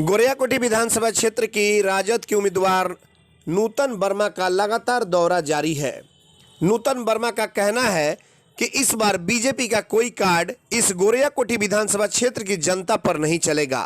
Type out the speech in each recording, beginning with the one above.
गोरियाकोटी विधानसभा क्षेत्र की राजद के उम्मीदवार नूतन वर्मा का लगातार दौरा जारी है। नूतन वर्मा का कहना है कि इस बार बीजेपी का कोई कार्ड इस गोरियाकोटी विधानसभा क्षेत्र की जनता पर नहीं चलेगा।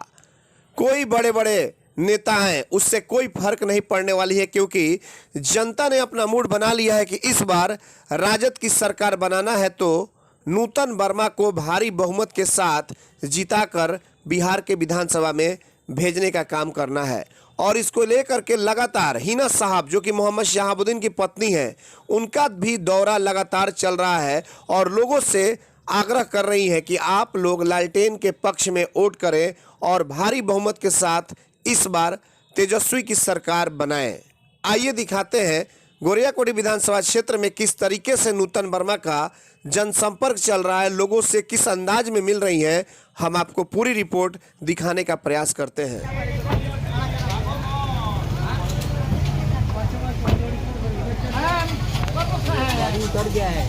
कोई बड़े बड़े नेता हैं, उससे कोई फर्क नहीं पड़ने वाली है, क्योंकि जनता ने अपना मूड बना लिया है कि इस बार राजद की सरकार बनाना है तो नूतन वर्मा को भारी बहुमत के साथ जिताकर बिहार के विधानसभा में भेजने का काम करना है। और इसको लेकर के लगातार हिना साहब, जो कि मोहम्मद शहाबुद्दीन की पत्नी है, उनका भी दौरा लगातार चल रहा है और लोगों से आग्रह कर रही है कि आप लोग लालटेन के पक्ष में वोट करें और भारी बहुमत के साथ इस बार तेजस्वी की सरकार बनाएं। आइए दिखाते हैं गोरियाकोटी विधानसभा क्षेत्र में किस तरीके से नूतन वर्मा का जनसंपर्क चल रहा है, लोगों से किस अंदाज में मिल रही हैं। हम आपको पूरी रिपोर्ट दिखाने का प्रयास करते हैं। उतर गया है।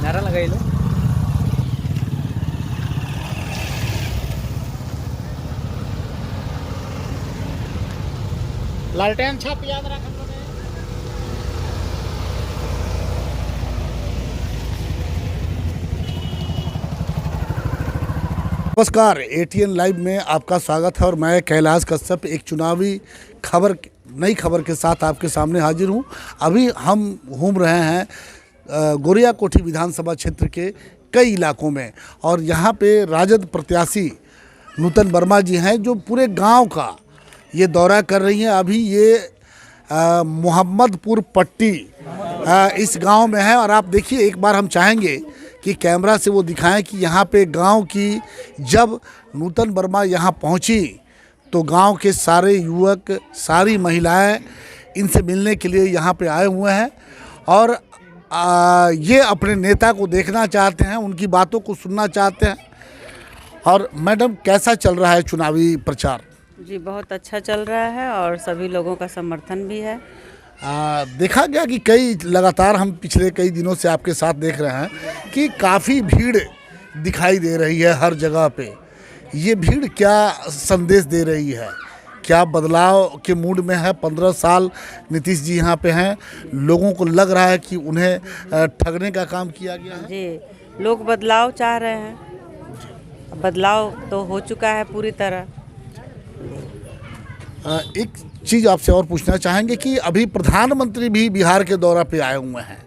नारा लगाई लो। लालटेन छाप याद रख। नमस्कार, एटीएन लाइव में आपका स्वागत है और मैं कैलाश कश्यप एक चुनावी नई खबर के साथ आपके सामने हाजिर हूं। अभी हम घूम रहे हैं गोरियाकोटी विधानसभा क्षेत्र के कई इलाकों में और यहां पे राजद प्रत्याशी नूतन वर्मा जी हैं जो पूरे गांव का ये दौरा कर रही हैं। अभी ये मोहम्मदपुर पट्टी इस गांव में है और आप देखिए, एक बार हम चाहेंगे कि कैमरा से वो दिखाएं कि यहाँ पे गांव की जब नूतन वर्मा यहाँ पहुँची तो गांव के सारे युवक, सारी महिलाएं इनसे मिलने के लिए यहाँ पे आए हुए हैं और ये अपने नेता को देखना चाहते हैं, उनकी बातों को सुनना चाहते हैं। और मैडम, कैसा चल रहा है चुनावी प्रचार? जी, बहुत अच्छा चल रहा है और सभी लोगों का समर्थन भी है। देखा गया कि लगातार हम पिछले कई दिनों से आपके साथ देख रहे हैं कि काफ़ी भीड़ दिखाई दे रही है हर जगह पे। ये भीड़ क्या संदेश दे रही है? क्या बदलाव के मूड में है? 15 साल नीतीश जी यहाँ पे हैं, लोगों को लग रहा है कि उन्हें ठगने का काम किया गया है। जी, लोग बदलाव चाह रहे हैं। बदलाव तो हो चुका है पूरी तरह। एक चीज़ आपसे और पूछना चाहेंगे कि अभी प्रधानमंत्री भी बिहार के दौरा पे आए हुए हैं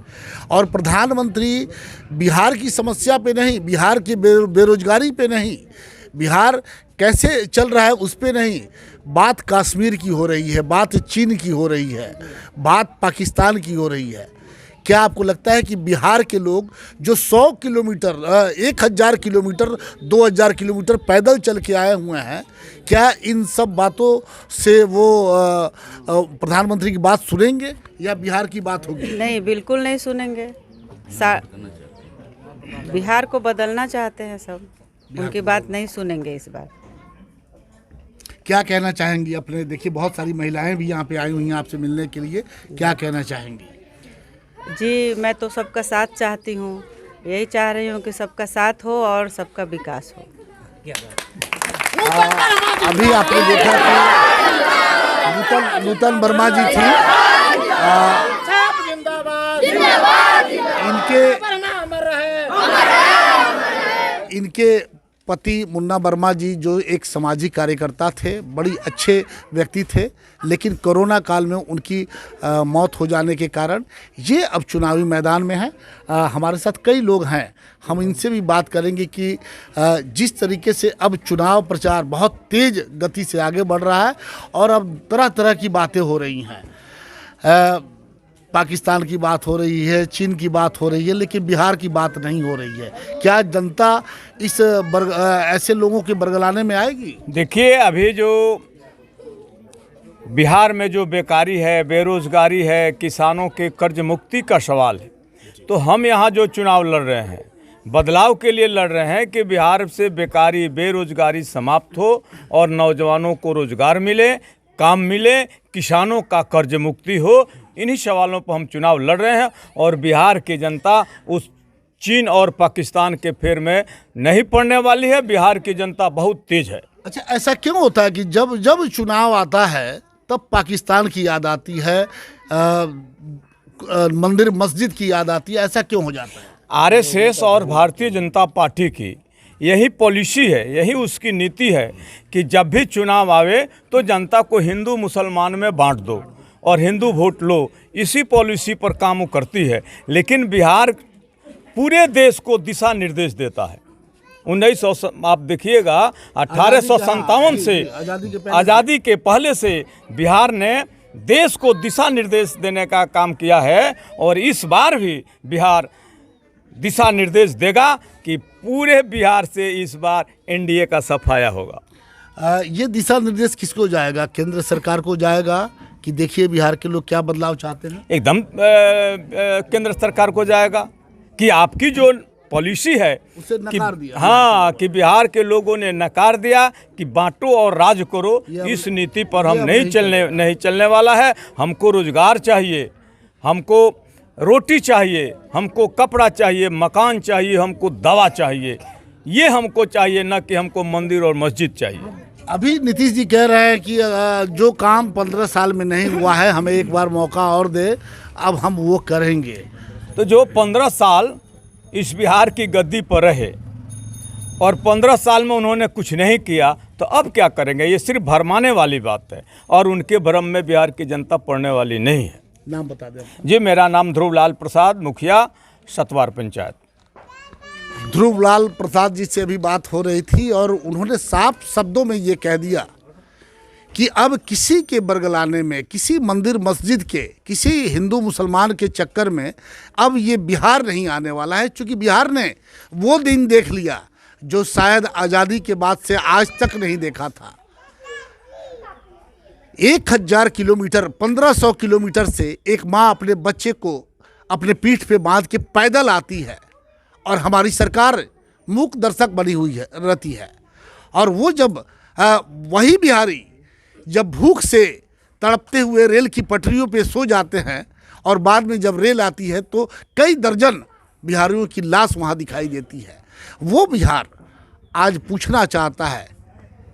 और प्रधानमंत्री बिहार की समस्या पे नहीं, बिहार की बेरोजगारी पे नहीं, बिहार कैसे चल रहा है उस पे नहीं, बात कश्मीर की हो रही है, बात चीन की हो रही है, बात पाकिस्तान की हो रही है। क्या आपको लगता है कि बिहार के लोग जो 100 किलोमीटर, 1000 किलोमीटर, 2000 किलोमीटर पैदल चल के आए हुए हैं, क्या इन सब बातों से वो प्रधानमंत्री की बात सुनेंगे या बिहार की बात होगी? नहीं, बिल्कुल नहीं सुनेंगे। बिहार को बदलना चाहते हैं सब, उनकी बात नहीं सुनेंगे इस बार। क्या कहना चाहेंगी अपने? देखिए, बहुत सारी महिलाएं भी यहाँ पे आई हुई हैं आपसे मिलने के लिए, क्या कहना चाहेंगी? जी, मैं तो सबका साथ चाहती हूँ, यही चाह रही हूँ कि सबका साथ हो और सबका विकास हो। अभी आपने देखा कि नूतन वर्मा जी थी, इनके पति मुन्ना वर्मा जी जो एक सामाजिक कार्यकर्ता थे, बड़ी अच्छे व्यक्ति थे, लेकिन कोरोना काल में उनकी मौत हो जाने के कारण ये अब चुनावी मैदान में है। हमारे साथ कई लोग हैं, हम इनसे भी बात करेंगे कि जिस तरीके से अब चुनाव प्रचार बहुत तेज़ गति से आगे बढ़ रहा है और अब तरह तरह की बातें हो रही हैं। पाकिस्तान की बात हो रही है, चीन की बात हो रही है, लेकिन बिहार की बात नहीं हो रही है। क्या जनता इस ऐसे लोगों के बरगलाने में आएगी? देखिए, अभी जो बिहार में जो बेकारी है, बेरोजगारी है, किसानों के कर्ज मुक्ति का सवाल है, तो हम यहाँ जो चुनाव लड़ रहे हैं, बदलाव के लिए लड़ रहे हैं कि बिहार से बेकारी, बेरोजगारी समाप्त हो और नौजवानों को रोजगार मिले, काम मिले, किसानों का कर्ज मुक्ति हो, इन्हीं सवालों पर हम चुनाव लड़ रहे हैं। और बिहार की जनता उस चीन और पाकिस्तान के फेर में नहीं पड़ने वाली है। बिहार की जनता बहुत तेज है। अच्छा, ऐसा क्यों होता है कि जब जब चुनाव आता है तब पाकिस्तान की याद आती है, मंदिर मस्जिद की याद आती है? ऐसा क्यों हो जाता है? आरएसएस और भारतीय जनता पार्टी की यही पॉलिसी है, यही उसकी नीति है कि जब भी चुनाव आवे तो जनता को हिंदू मुसलमान में बांट दो और हिंदू वोट लो। इसी पॉलिसी पर काम वो करती है। लेकिन बिहार पूरे देश को दिशा निर्देश देता है। 1900 आप देखिएगा 1857 से आज़ादी के पहले से बिहार ने देश को दिशा निर्देश देने का काम किया है। और इस बार भी बिहार दिशा निर्देश देगा कि पूरे बिहार से इस बार एनडीए का सफाया होगा। ये दिशा निर्देश किसको जाएगा? केंद्र सरकार को जाएगा कि देखिए बिहार के लोग क्या बदलाव चाहते हैं? एकदम केंद्र सरकार को जाएगा कि आपकी जो पॉलिसी है उसे कि नकार दिया। हाँ, कि बिहार के लोगों ने नकार दिया कि बांटो और राज करो। इस नीति पर हम नहीं चलने वाला है। हमको रोजगार चाहिए, हमको रोटी चाहिए, हमको कपड़ा चाहिए, मकान चाहिए, हमको दवा चाहिए। ये हमको चाहिए, न कि हमको मंदिर और मस्जिद चाहिए। अभी नीतीश जी कह रहे हैं कि जो काम 15 साल में नहीं हुआ है हमें एक बार मौका और दे, अब हम वो करेंगे। तो जो 15 साल इस बिहार की गद्दी पर रहे और 15 साल में उन्होंने कुछ नहीं किया, तो अब क्या करेंगे? ये सिर्फ भरमाने वाली बात है और उनके भ्रम में बिहार की जनता पड़ने वाली नहीं है। नाम बता दें। जी, मेरा नाम ध्रुवलाल प्रसाद, मुखिया सतवार पंचायत। ध्रुवलाल प्रसाद जी से अभी बात हो रही थी और उन्होंने साफ शब्दों में ये कह दिया कि अब किसी के बरगलाने में, किसी मंदिर मस्जिद के, किसी हिंदू मुसलमान के चक्कर में अब ये बिहार नहीं आने वाला है। क्योंकि बिहार ने वो दिन देख लिया जो शायद आज़ादी के बाद से आज तक नहीं देखा था। 1000 किलोमीटर, 1500 किलोमीटर से एक माँ अपने बच्चे को अपने पीठ पे बांध के पैदल आती है और हमारी सरकार मूक दर्शक बनी हुई है रहती है। और वो जब वही बिहारी जब भूख से तड़पते हुए रेल की पटरियों पे सो जाते हैं और बाद में जब रेल आती है तो कई दर्जन बिहारियों की लाश वहाँ दिखाई देती है। वो बिहार आज पूछना चाहता है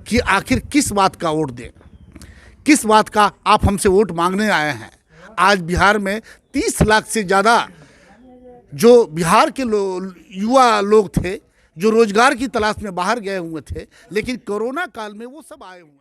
कि आखिर किस बात का वोट दें, किस बात का आप हमसे वोट मांगने आए हैं। आज बिहार में 30 लाख से ज़्यादा जो बिहार के युवा लोग थे जो रोजगार की तलाश में बाहर गए हुए थे, लेकिन कोरोना काल में वो सब आए हुए हैं।